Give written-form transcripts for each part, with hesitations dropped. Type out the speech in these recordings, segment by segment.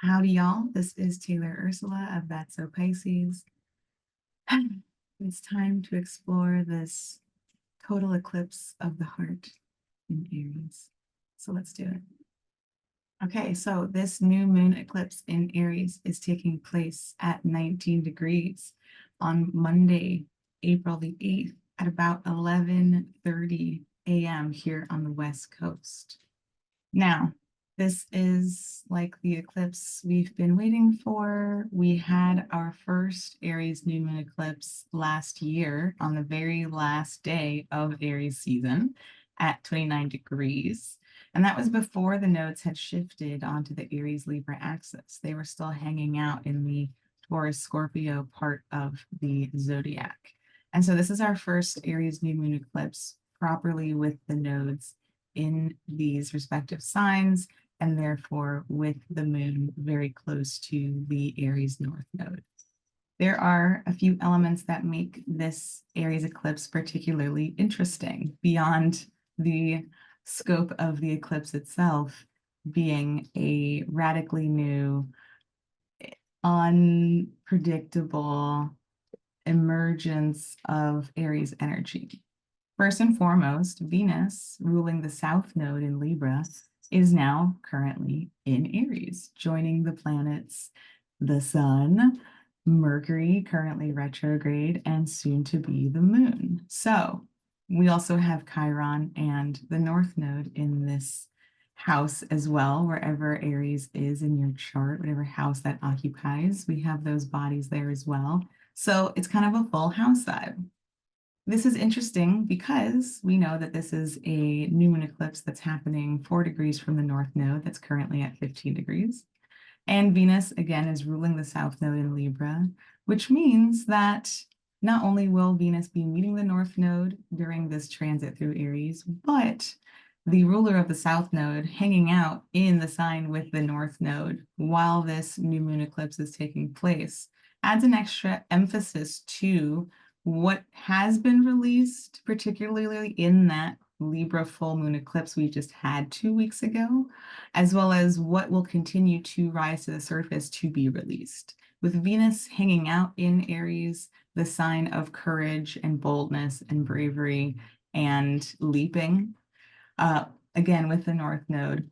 Howdy, y'all. This is Taylor Ursula of That's So Pisces. It's time to explore this total eclipse of the heart in Aries. So let's do it. Okay, so this new moon eclipse in Aries is taking place at 19 degrees on Monday, April the 8th at about 11:30 a.m. here on the West Coast. Now, this is like the eclipse we've been waiting for. We had our first Aries new moon eclipse last year on the very last day of Aries season at 29 degrees. And that was before the nodes had shifted onto the Aries Libra axis. They were still hanging out in the Taurus Scorpio part of the zodiac. And so this is our first Aries new moon eclipse properly with the nodes in these respective signs, and therefore with the moon very close to the Aries North Node. There are a few elements that make this Aries eclipse particularly interesting beyond the scope of the eclipse itself being a radically new, unpredictable emergence of Aries energy. First and foremost, Venus, ruling the South Node in Libra, is now currently in Aries, joining the planets, the Sun, Mercury, currently retrograde, and soon to be the Moon. So we also have Chiron and the North Node in this house as well, wherever Aries is in your chart, whatever house that occupies, we have those bodies there as well. So it's kind of a full house vibe. This is interesting because we know that this is a new moon eclipse that's happening 4 degrees from the North Node that's currently at 15 degrees. And Venus, again, is ruling the South Node in Libra, which means that not only will Venus be meeting the North Node during this transit through Aries, but the ruler of the South Node hanging out in the sign with the North Node while this new moon eclipse is taking place adds an extra emphasis to what has been released, particularly in that Libra full moon eclipse we just had 2 weeks ago, as well as what will continue to rise to the surface to be released. With Venus hanging out in Aries, the sign of courage and boldness and bravery and leaping, again with the North Node,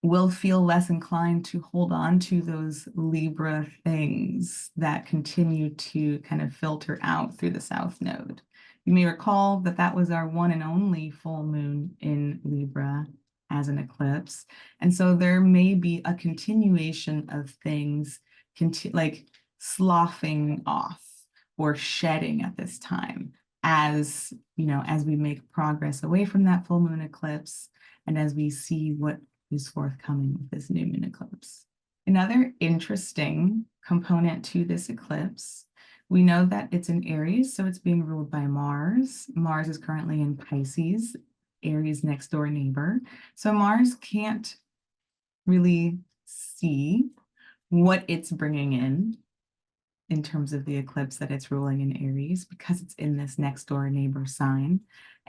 will feel less inclined to hold on to those Libra things that continue to kind of filter out through the South Node. You may recall that that was our one and only full moon in Libra as an eclipse. And so there may be a continuation of things like sloughing off or shedding at this time as, as we make progress away from that full moon eclipse and as we see what is forthcoming with this new moon eclipse. Another interesting component to this eclipse, we know that it's in Aries, so it's being ruled by Mars. Mars is currently in Pisces, Aries' next door neighbor. So Mars can't really see what it's bringing in terms of the eclipse that it's ruling in Aries because it's in this next door neighbor sign.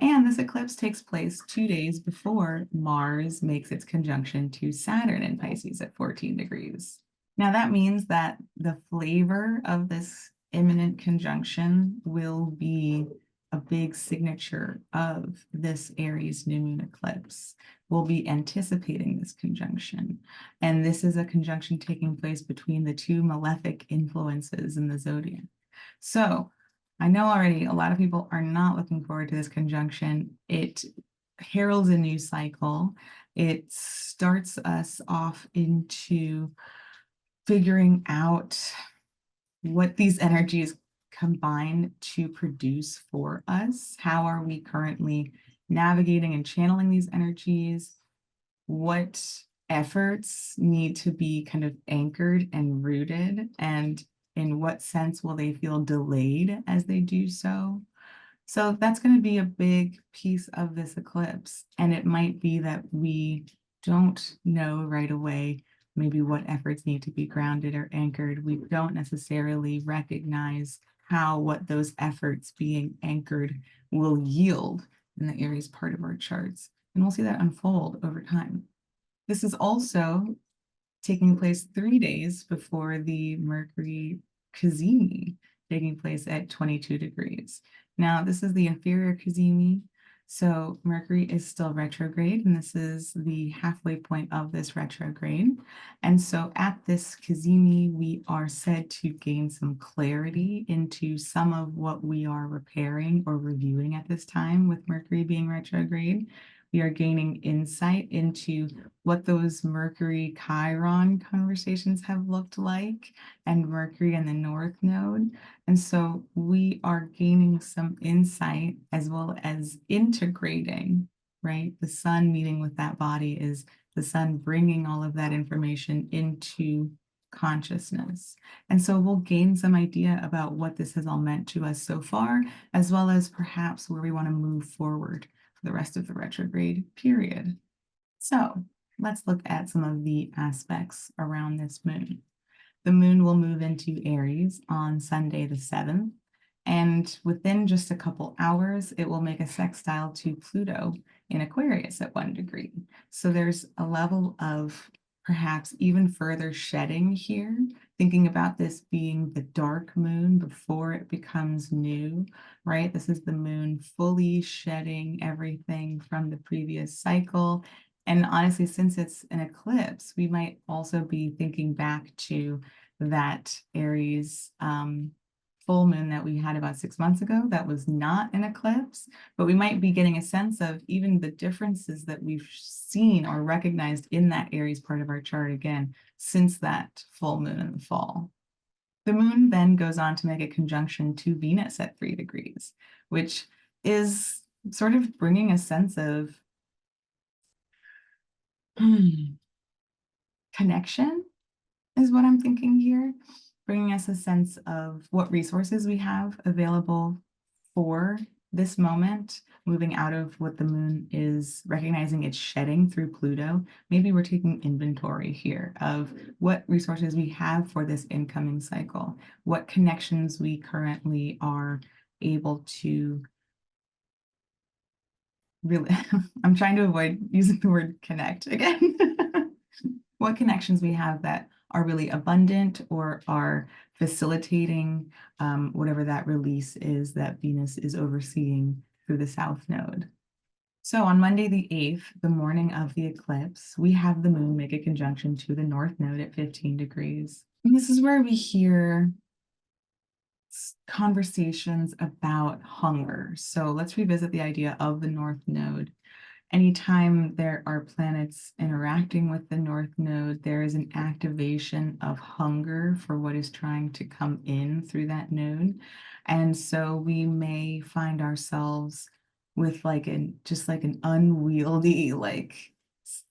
And this eclipse takes place 2 days before Mars makes its conjunction to Saturn in Pisces at 14 degrees. Now that means that the flavor of this imminent conjunction will be a big signature of this Aries new moon eclipse. We'll be anticipating this conjunction. And this is a conjunction taking place between the two malefic influences in the zodiac. So I know already a lot of people are not looking forward to this conjunction. It heralds a new cycle. It starts us off into figuring out what these energies combine to produce for us. How are we currently navigating and channeling these energies? What efforts need to be kind of anchored and rooted? And in what sense will they feel delayed as they do so? So that's going to be a big piece of this eclipse. And it might be that we don't know right away maybe what efforts need to be grounded or anchored. We don't necessarily recognize what those efforts being anchored will yield in the Aries part of our charts. And we'll see that unfold over time. This is also taking place 3 days before the Mercury cazimi, taking place at 22 degrees. Now, this is the inferior cazimi. So Mercury is still retrograde, and this is the halfway point of this retrograde. And so at this cazimi, we are said to gain some clarity into some of what we are repairing or reviewing at this time with Mercury being retrograde. We are gaining insight into what those Mercury Chiron conversations have looked like, and Mercury and the North Node. And so we are gaining some insight as well as integrating, right? The sun meeting with that body is the sun bringing all of that information into consciousness. And so we'll gain some idea about what this has all meant to us so far, as well as perhaps where we want to move forward for the rest of the retrograde period. So let's look at some of the aspects around this moon. The moon will move into Aries on Sunday the 7th, and within just a couple hours, it will make a sextile to Pluto in Aquarius at 1 degree. So there's a level of perhaps even further shedding here, thinking about this being the dark moon before it becomes new, right? This is the moon fully shedding everything from the previous cycle. And honestly, since it's an eclipse, we might also be thinking back to that Aries full moon that we had about 6 months ago that was not an eclipse, but we might be getting a sense of even the differences that we've seen or recognized in that Aries part of our chart again since that full moon in the fall. The moon then goes on to make a conjunction to Venus at 3 degrees, which is sort of bringing a sense of connection is what I'm thinking here, bringing us a sense of what resources we have available for this moment, moving out of what the moon is recognizing it's shedding through Pluto. Maybe we're taking inventory here of what resources we have for this incoming cycle, what connections we currently are able to really, I'm trying to avoid using the word connect again. What connections we have that are really abundant or are facilitating whatever that release is that Venus is overseeing through the South Node. So on Monday the 8th, the morning of the eclipse, we have the moon make a conjunction to the North Node at 15 degrees. And this is where we hear conversations about hunger. So let's revisit the idea of the North Node. Anytime there are planets interacting with the North Node, there is an activation of hunger for what is trying to come in through that node. And so we may find ourselves with just like an unwieldy, like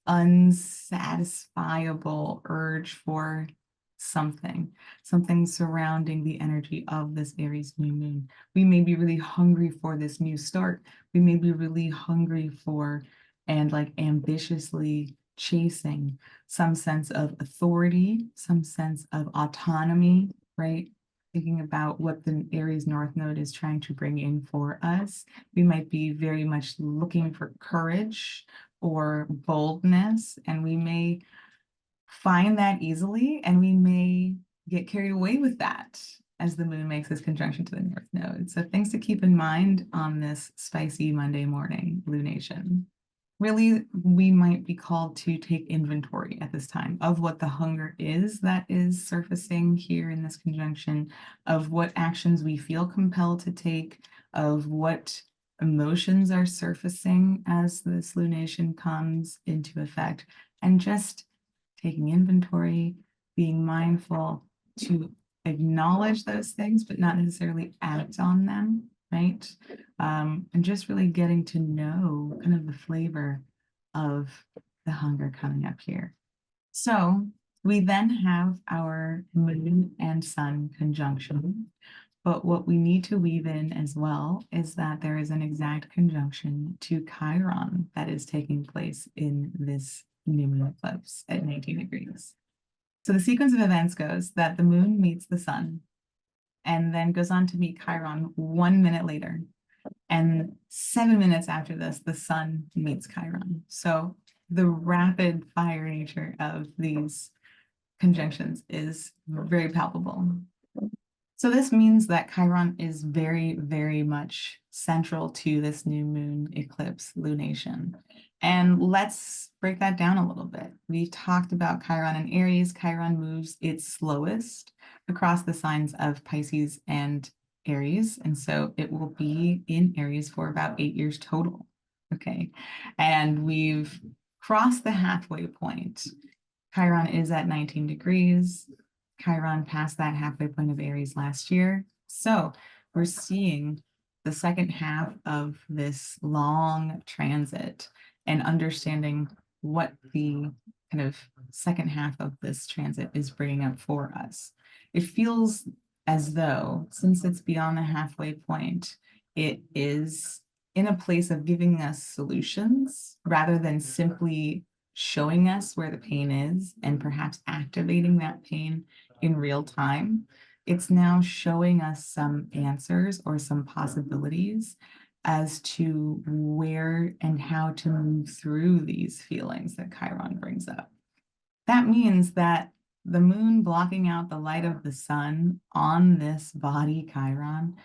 unsatisfiable urge for something surrounding the energy of this Aries new moon. We may be really hungry for this new start. We may be really hungry for and like ambitiously chasing some sense of authority, some sense of autonomy, right? Thinking about what the Aries North Node is trying to bring in for us. We might be very much looking for courage or boldness, and we may find that easily, and we may get carried away with that as the moon makes this conjunction to the North Node. So things to keep in mind on this spicy Monday morning lunation. Really, we might be called to take inventory at this time of what the hunger is that is surfacing here in this conjunction, of what actions we feel compelled to take, of what emotions are surfacing as this lunation comes into effect, and just taking inventory, being mindful to acknowledge those things, but not necessarily act on them, right? And just really getting to know kind of the flavor of the hunger coming up here. So we then have our moon and sun conjunction. But what we need to weave in as well is that there is an exact conjunction to Chiron that is taking place in this new moon eclipse at 19 degrees. So the sequence of events goes that the moon meets the sun and then goes on to meet Chiron 1 minute later. And 7 minutes after this, the sun meets Chiron. So the rapid fire nature of these conjunctions is very palpable. So this means that Chiron is very, very much central to this new moon eclipse lunation. And let's break that down a little bit. We've talked about Chiron and Aries. Chiron moves its slowest across the signs of Pisces and Aries. And so it will be in Aries for about 8 years total. Okay. And we've crossed the halfway point. Chiron is at 19 degrees. Chiron passed that halfway point of Aries last year. So we're seeing the second half of this long transit and understanding what the kind of second half of this transit is bringing up for us. It feels as though, since it's beyond the halfway point, it is in a place of giving us solutions rather than simply showing us where the pain is and perhaps activating that pain in real time. It's now showing us some answers or some possibilities as to where and how to move through these feelings that Chiron brings up. That means that the moon blocking out the light of the sun on this body, Chiron,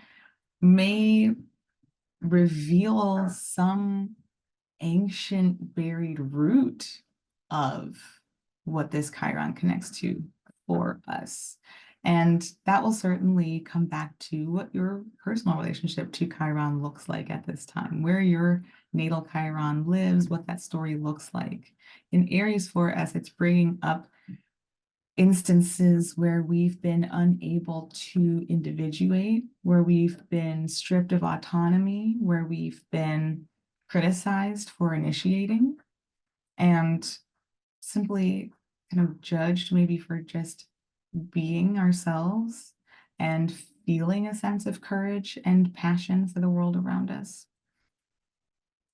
may reveal some ancient buried root of what this Chiron connects to for us. And that will certainly come back to what your personal relationship to Chiron looks like at this time, where your natal Chiron lives, what that story looks like. In Aries for us, it's bringing up instances where we've been unable to individuate, where we've been stripped of autonomy, where we've been criticized for initiating and simply kind of judged maybe for just being ourselves and feeling a sense of courage and passion for the world around us.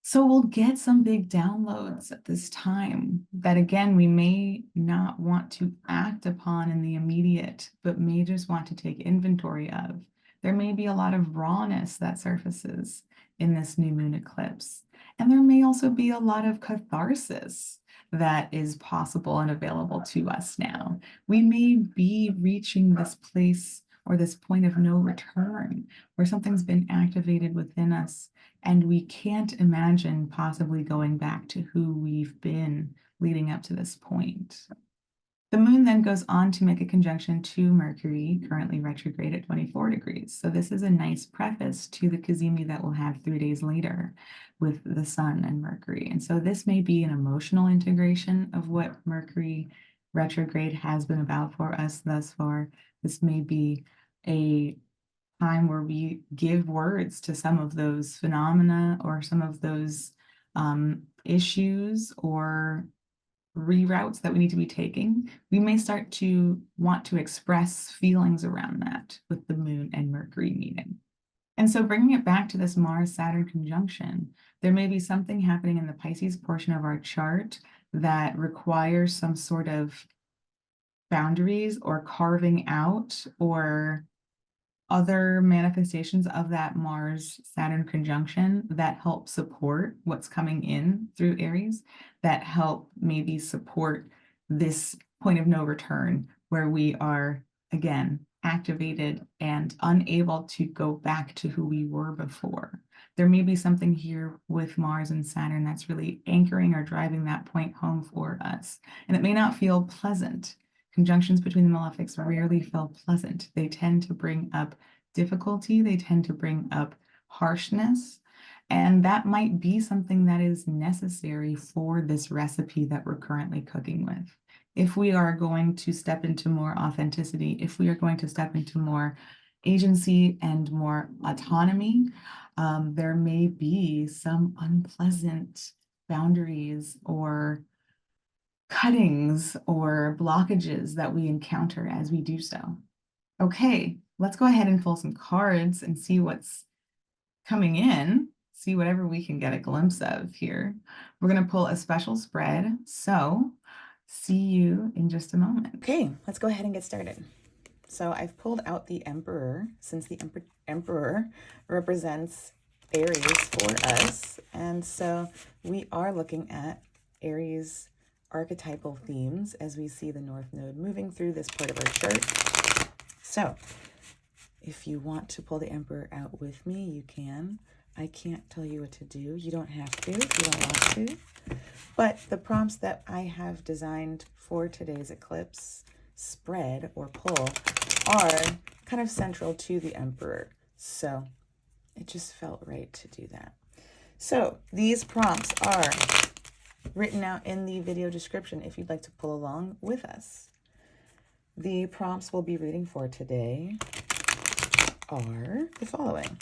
So we'll get some big downloads at this time that, again, we may not want to act upon in the immediate, but may just want to take inventory of. There may be a lot of rawness that surfaces in this new moon eclipse. And there may also be a lot of catharsis that is possible and available to us now. We may be reaching this place or this point of no return where something's been activated within us and we can't imagine possibly going back to who we've been leading up to this point. The moon then goes on to make a conjunction to Mercury, currently retrograde at 24 degrees. So this is a nice preface to the cazimi that we'll have 3 days later with the sun and Mercury. And so this may be an emotional integration of what Mercury retrograde has been about for us thus far. This may be a time where we give words to some of those phenomena or some of those issues or reroutes that we need to be taking. We may start to want to express feelings around that with the moon and Mercury meeting. And so bringing it back to this Mars-Saturn conjunction, there may be something happening in the Pisces portion of our chart that requires some sort of boundaries or carving out or other manifestations of that Mars-Saturn conjunction that help support what's coming in through Aries, that help maybe support this point of no return where we are, again, activated and unable to go back to who we were before. There may be something here with Mars and Saturn that's really anchoring or driving that point home for us. And it may not feel pleasant. Conjunctions between the malefics rarely feel pleasant. They tend to bring up difficulty. They tend to bring up harshness. And that might be something that is necessary for this recipe that we're currently cooking with. If we are going to step into more authenticity, if we are going to step into more agency and more autonomy, there may be some unpleasant boundaries or cuttings or blockages that we encounter as we do so. Okay, let's go ahead and pull some cards and see what's coming in, see whatever we can get a glimpse of here. We're going to pull a special spread, so see you in just a moment. Okay, let's go ahead and get started. So I've pulled out the Emperor, since the Emperor represents Aries for us, and so we are looking at Aries archetypal themes as we see the North Node moving through this part of our chart. So if you want to pull the Emperor out with me, you can. I can't tell you what to do. You don't have to if you don't want to. But the prompts that I have designed for today's eclipse spread or pull are kind of central to the Emperor. So it just felt right to do that. So these prompts are written out in the video description if you'd like to pull along with us. The prompts we'll be reading for today are the following.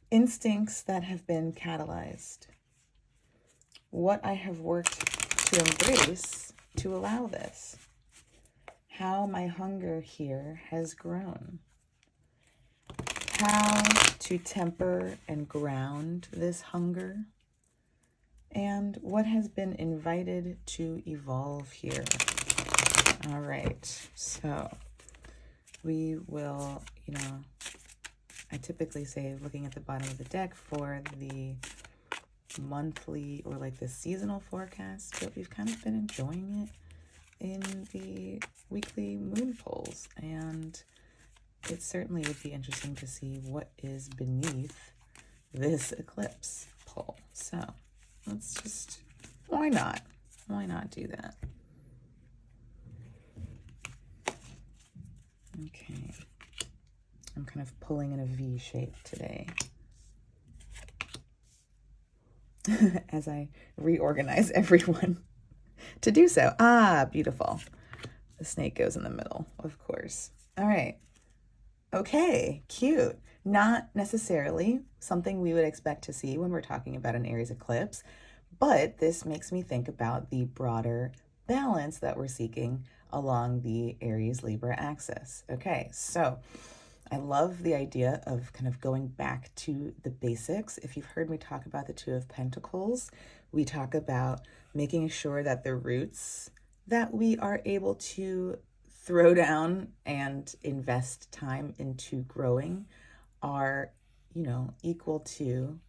Instincts that have been catalyzed. What I have worked to embrace to allow this. How my hunger here has grown. How to temper and ground this hunger. And what has been invited to evolve here. All right, so we will, I typically say looking at the bottom of the deck for the monthly or like the seasonal forecast, but we've kind of been enjoying it in the weekly moon polls, and it certainly would be interesting to see what is beneath this eclipse poll. So let's just, why not do that? Okay, I'm kind of pulling in a V shape today as I reorganize everyone to do so. Ah, beautiful. The snake goes in the middle, of course. All right. Okay, cute. Not necessarily something we would expect to see when we're talking about an Aries eclipse, but this makes me think about the broader balance that we're seeking along the Aries-Libra axis. Okay, so I love the idea of kind of going back to the basics. If you've heard me talk about the Two of Pentacles, we talk about making sure that the roots that we are able to throw down and invest time into growing are, equal to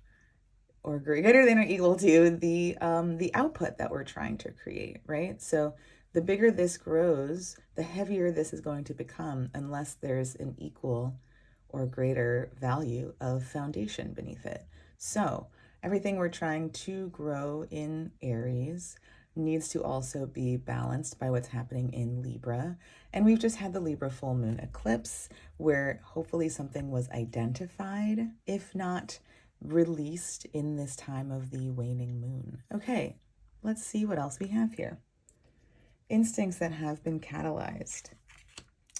or greater than or equal to the output that we're trying to create, right? So the bigger this grows, the heavier this is going to become unless there's an equal or greater value of foundation beneath it. So everything we're trying to grow in Aries needs to also be balanced by what's happening in Libra. And we've just had the Libra full moon eclipse where hopefully something was identified, if not released in this time of the waning moon. Okay, let's see what else we have here. Instincts that have been catalyzed.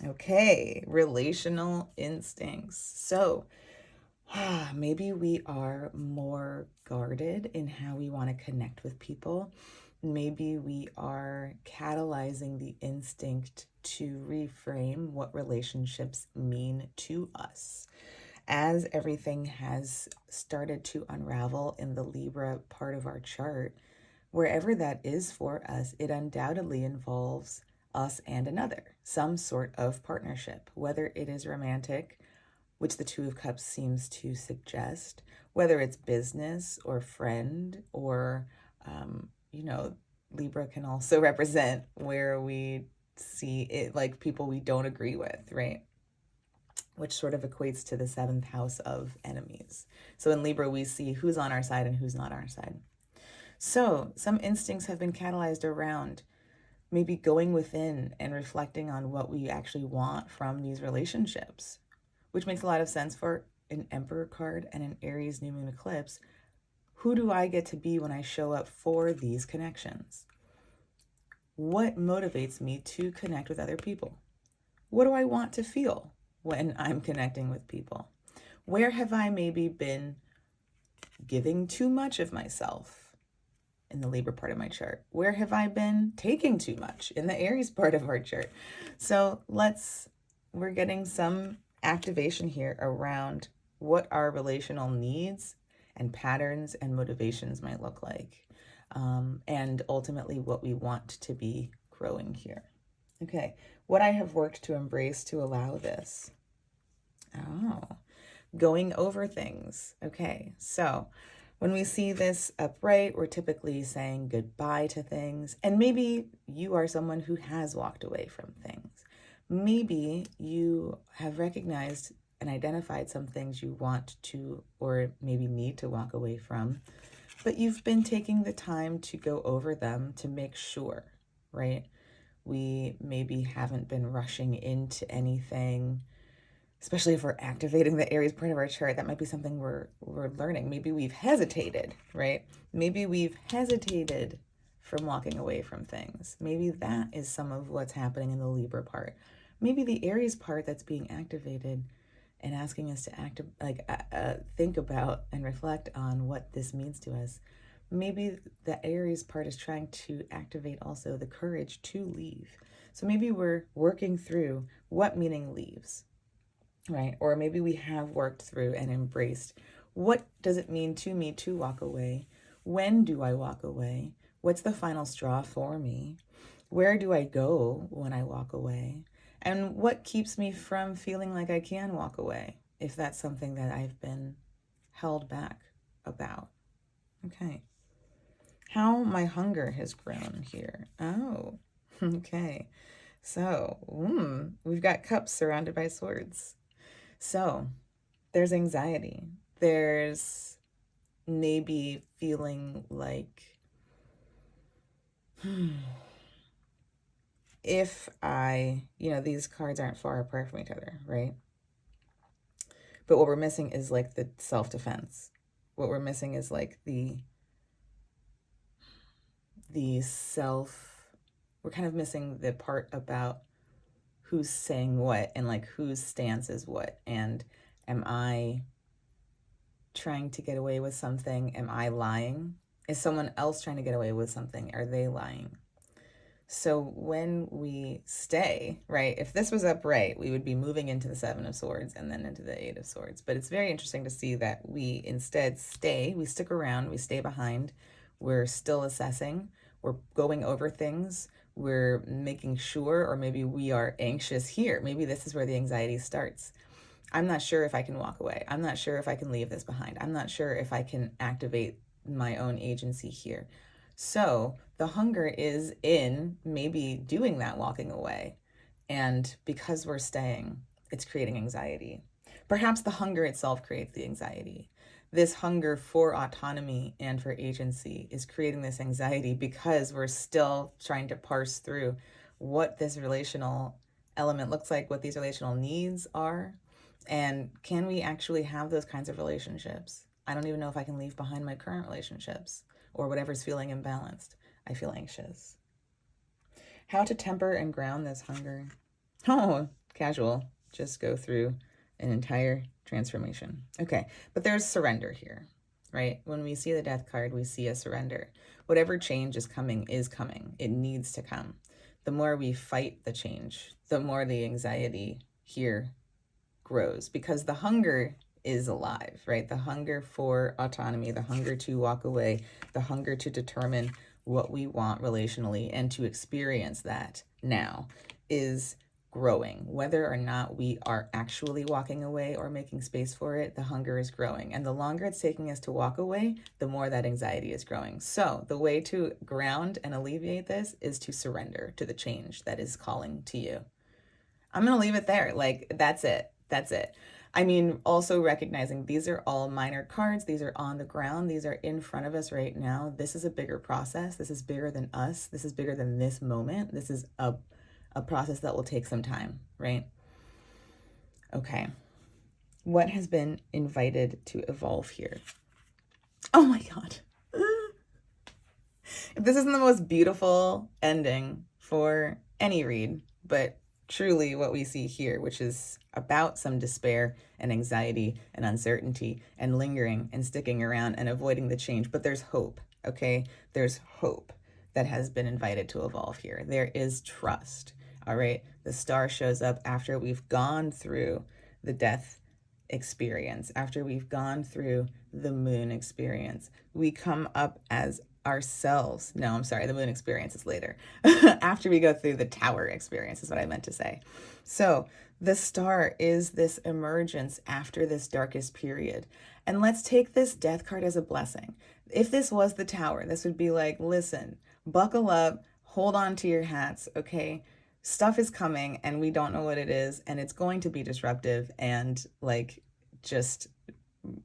Okay, relational instincts. So maybe we are more guarded in how we want to connect with people. Maybe we are catalyzing the instinct to reframe what relationships mean to us. As everything has started to unravel in the Libra part of our chart, wherever that is for us, it undoubtedly involves us and another, some sort of partnership, whether it is romantic, which the Two of Cups seems to suggest, whether it's business or friend or, Libra can also represent where we see it like people we don't agree with, right? Which sort of equates to the 7th house of enemies. So in Libra, we see who's on our side and who's not our side. So some instincts have been catalyzed around maybe going within and reflecting on what we actually want from these relationships, which makes a lot of sense for an Emperor card and an Aries new moon eclipse. Who do I get to be when I show up for these connections? What motivates me to connect with other people? What do I want to feel when I'm connecting with people? Where have I maybe been giving too much of myself in the Libra part of my chart? Where have I been taking too much in the Aries part of our chart? So we're getting some activation here around what our relational needs and patterns and motivations might look like, and ultimately what we want to be growing here. Okay, what I have worked to embrace to allow this. Oh, going over things. Okay, so When we see this upright, we're typically saying goodbye to things. And maybe you are someone who has walked away from things. Maybe you have recognized and identified some things you want to, or maybe need to walk away from, but you've been taking the time to go over them to make sure, right? We maybe haven't been rushing into anything, especially if we're activating the Aries part of our chart. That might be something we're learning. Maybe we've hesitated, right? Maybe we've hesitated from walking away from things. Maybe that is some of what's happening in the Libra part. Maybe the Aries part that's being activated and asking us to think about and reflect on what this means to us. Maybe the Aries part is trying to activate also the courage to leave. So maybe we're working through what meaning leaves, right? Or maybe we have worked through and embraced what does it mean to me to walk away? When do I walk away? What's the final straw for me? Where do I go when I walk away? And what keeps me from feeling like I can walk away if that's something that I've been held back about? Okay. How my hunger has grown here. Oh, okay. So, we've got cups surrounded by swords. So, there's anxiety. There's maybe feeling like, if these cards aren't far apart from each other, right? But what we're missing is like the self-defense. What we're missing is like we're kind of missing the part about who's saying what and like whose stance is what. And am I trying to get away with something? Am I lying? Is someone else trying to get away with something? Are they lying? So when we stay, right, if this was upright, we would be moving into the Seven of Swords and then into the Eight of Swords. But it's very interesting to see that we instead stay, we stick around, we stay behind, we're still assessing, we're going over things, we're making sure, or maybe we are anxious here. Maybe this is where the anxiety starts. I'm not sure if I can walk away. I'm not sure if I can leave this behind. I'm not sure if I can activate my own agency here. So the hunger is in maybe doing that walking away. And because we're staying, it's creating anxiety. Perhaps the hunger itself creates the anxiety. This hunger for autonomy and for agency is creating this anxiety because we're still trying to parse through what this relational element looks like, what these relational needs are, and can we actually have those kinds of relationships? I don't even know if I can leave behind my current relationships or whatever's feeling imbalanced. I feel anxious. How to temper and ground this hunger? Oh, casual. Just go through an entire transformation. Okay, but there's surrender here, right? When we see the death card, we see a surrender. Whatever change is coming is coming. It needs to come. The more we fight the change, the more the anxiety here grows, because the hunger is alive, right? The hunger for autonomy, the hunger to walk away, the hunger to determine what we want relationally and to experience that now is growing. Whether or not we are actually walking away or making space for it, the hunger is growing. And the longer it's taking us to walk away, the more that anxiety is growing. So the way to ground and alleviate this is to surrender to the change that is calling to you. I'm going to leave it there. Like, that's it. That's it. I mean, also recognizing these are all minor cards. These are on the ground. These are in front of us right now. This is a bigger process. This is bigger than us. This is bigger than this moment. This is a process that will take some time, right? Okay. What has been invited to evolve here? Oh my God. If this isn't the most beautiful ending for any read, but truly what we see here, which is about some despair and anxiety and uncertainty and lingering and sticking around and avoiding the change. But there's hope, okay? There's hope that has been invited to evolve here. There is trust, all right? The star shows up after we've gone through the death experience, after we've gone through the moon experience. We come up as ourselves. No, I'm sorry, the moon experience is later. After we go through the tower experience is what I meant to say. So the star is this emergence after this darkest period. And let's take this death card as a blessing. If this was the tower, this would be like, listen, buckle up, hold on to your hats, okay? Stuff is coming and we don't know what it is, and it's going to be disruptive, and like, just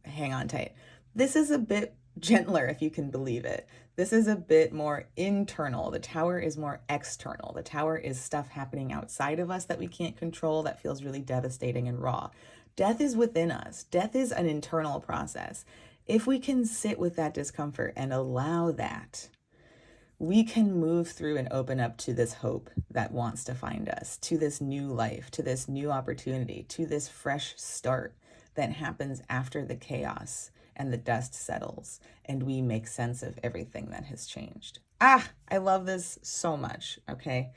hang on tight. This is a bit gentler, if you can believe it. This is a bit more internal. The tower is more external. The tower is stuff happening outside of us that we can't control, that feels really devastating and raw. Death is within us. Death is an internal process. If we can sit with that discomfort and allow that, we can move through and open up to this hope that wants to find us, to this new life, to this new opportunity, to this fresh start that happens after the chaos and the dust settles and we make sense of everything that has changed. I love this so much, okay?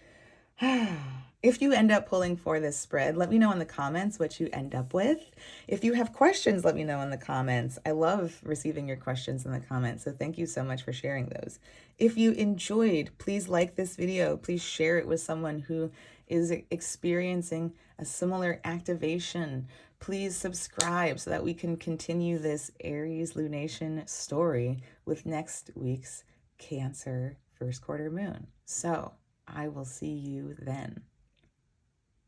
If you end up pulling for this spread, let me know in the comments what you end up with. If you have questions, let me know in the comments. I love receiving your questions in the comments, so thank you so much for sharing those. If you enjoyed, please like this video. Please share it with someone who is experiencing a similar activation. Please subscribe so that we can continue this Aries lunation story with next week's Cancer first quarter moon. So I will see you then.